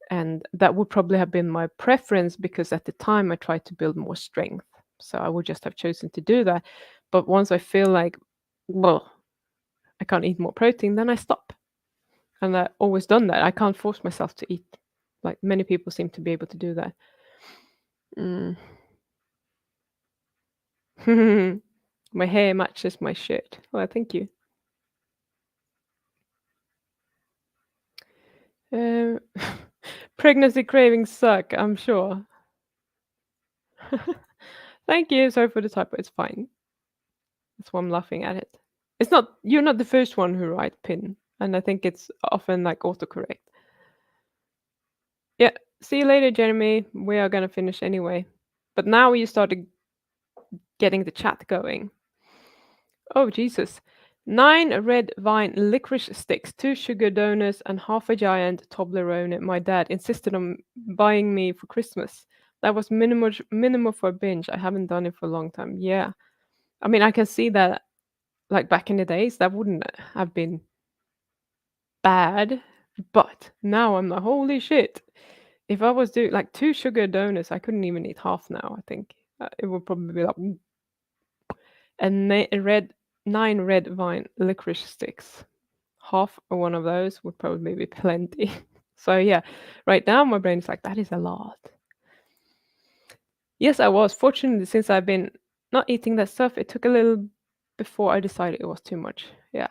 And that would probably have been my preference because at the time I tried to build more strength. So I would just have chosen to do that. But once I feel like, well, I can't eat more protein, then I stop. And I've always done that. I can't force myself to eat. Like many people seem to be able to do that. Mm. My hair matches my shirt. Well, thank you. Uh, pregnancy cravings suck, I'm sure. Thank you. Sorry for the typo. It's fine. That's why I'm laughing at it. It's not you're not the first one who write pin, and I think it's often like autocorrect. Yeah. See you later, Jeremy. We are gonna finish anyway. But now you started getting the chat going. Oh Jesus. 9 red vine licorice sticks, 2 sugar donuts, and half a giant Toblerone my dad insisted on buying me for Christmas. That was minimal for a binge. I haven't done it for a long time. Yeah. I mean I can see that like back in the days that wouldn't have been bad, but now I'm like, holy shit. If I was doing like 2 sugar donuts, I couldn't even eat half now, I think. It would probably be like, and 9 red vine licorice sticks. Half of one of those would probably be plenty. So yeah, right now my brain is like, that is a lot. Yes, I was. Fortunately, since I've been not eating that stuff, it took a little before I decided it was too much. Yeah.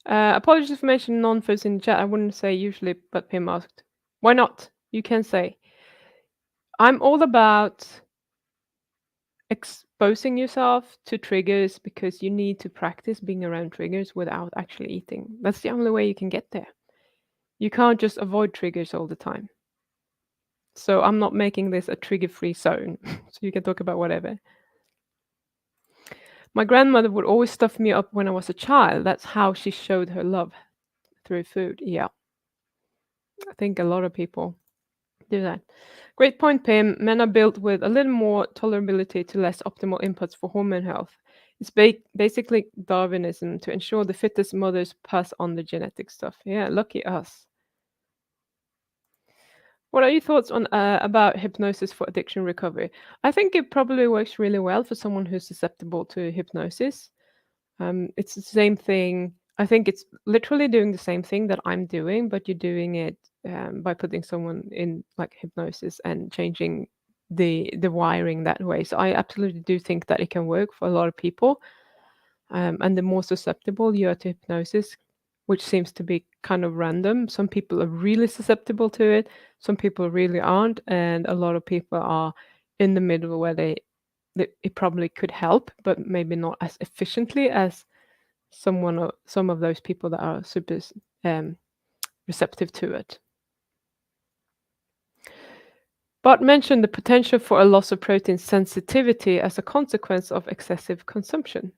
Apologies for mentioning non-foods in the chat. I wouldn't say usually, but Pim asked. Why not? You can say. I'm all about exposing yourself to triggers because you need to practice being around triggers without actually eating. That's the only way you can get there. You can't just avoid triggers all the time. So I'm not making this a trigger-free zone. So you can talk about whatever. My grandmother would always stuff me up when I was a child. That's how she showed her love through food. Yeah. I think a lot of people do that. Great point, Pim. Men are built with a little more tolerability to less optimal inputs for hormone health. It's basically Darwinism to ensure the fittest mothers pass on the genetic stuff. Yeah, lucky us. What are your thoughts on about hypnosis for addiction recovery? I think it probably works really well for someone who's susceptible to hypnosis. It's the same thing. I think it's literally doing the same thing that I'm doing, but you're doing it by putting someone in like hypnosis and changing the wiring that way. So I absolutely do think that it can work for a lot of people. And the more susceptible you are to hypnosis, which seems to be kind of random. Some people are really susceptible to it, some people really aren't, and a lot of people are in the middle where it probably could help, but maybe not as efficiently as some of those people that are super um, receptive to it. But mentioned the potential for a loss of protein sensitivity as a consequence of excessive consumption.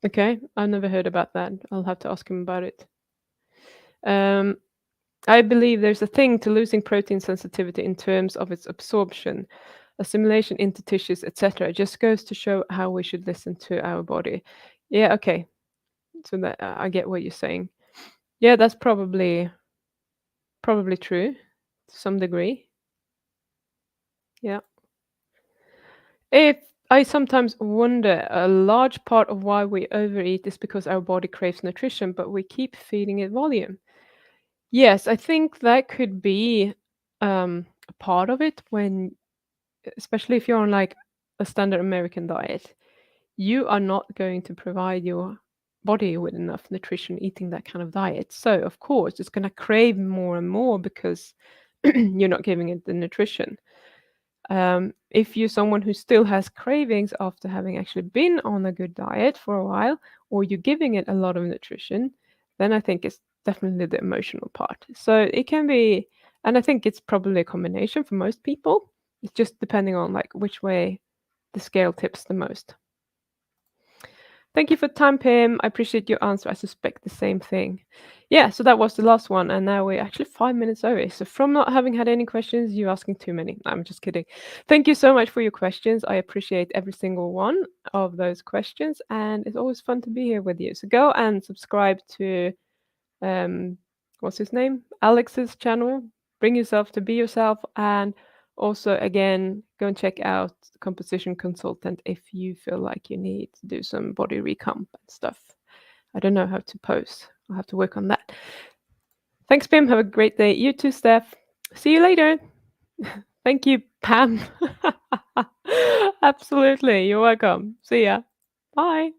Okay, I've never heard about that. I'll have to ask him about it. Um, I believe there's a thing to losing protein sensitivity in terms of its absorption, assimilation into tissues, etc. It just goes to show how we should listen to our body. Yeah, okay. So that I get what you're saying. Yeah, that's probably true to some degree. Yeah. If I sometimes wonder, a large part of why we overeat is because our body craves nutrition, but we keep feeding it volume. Yes, I think that could be a part of it when, especially if you're on like a standard American diet, you are not going to provide your body with enough nutrition eating that kind of diet. So, of course, it's going to crave more and more because you're not giving it the nutrition. If you're someone who still has cravings after having actually been on a good diet for a while, or you're giving it a lot of nutrition, then I think it's definitely the emotional part. So it can be, and I think it's probably a combination for most people. It's just depending on like which way the scale tips the most. Thank you for time, Pim. I appreciate your answer. I suspect the same thing. Yeah, so that was the last one, and now we're actually 5 minutes over. So from not having had any questions, you asking too many. I'm just kidding. Thank you so much for your questions. I appreciate every single one of those questions, and it's always fun to be here with you. So go and subscribe to um, what's his name? Alex's channel. Bring yourself to be yourself, and also again go and check out Composition Consultant if you feel like you need to do some body recomp and stuff. I don't know how to pose. I'll have to work on that. Thanks, Pim. Have a great day. You too, Steph. See you later. Thank you, Pam. Absolutely. You're welcome. See ya. Bye.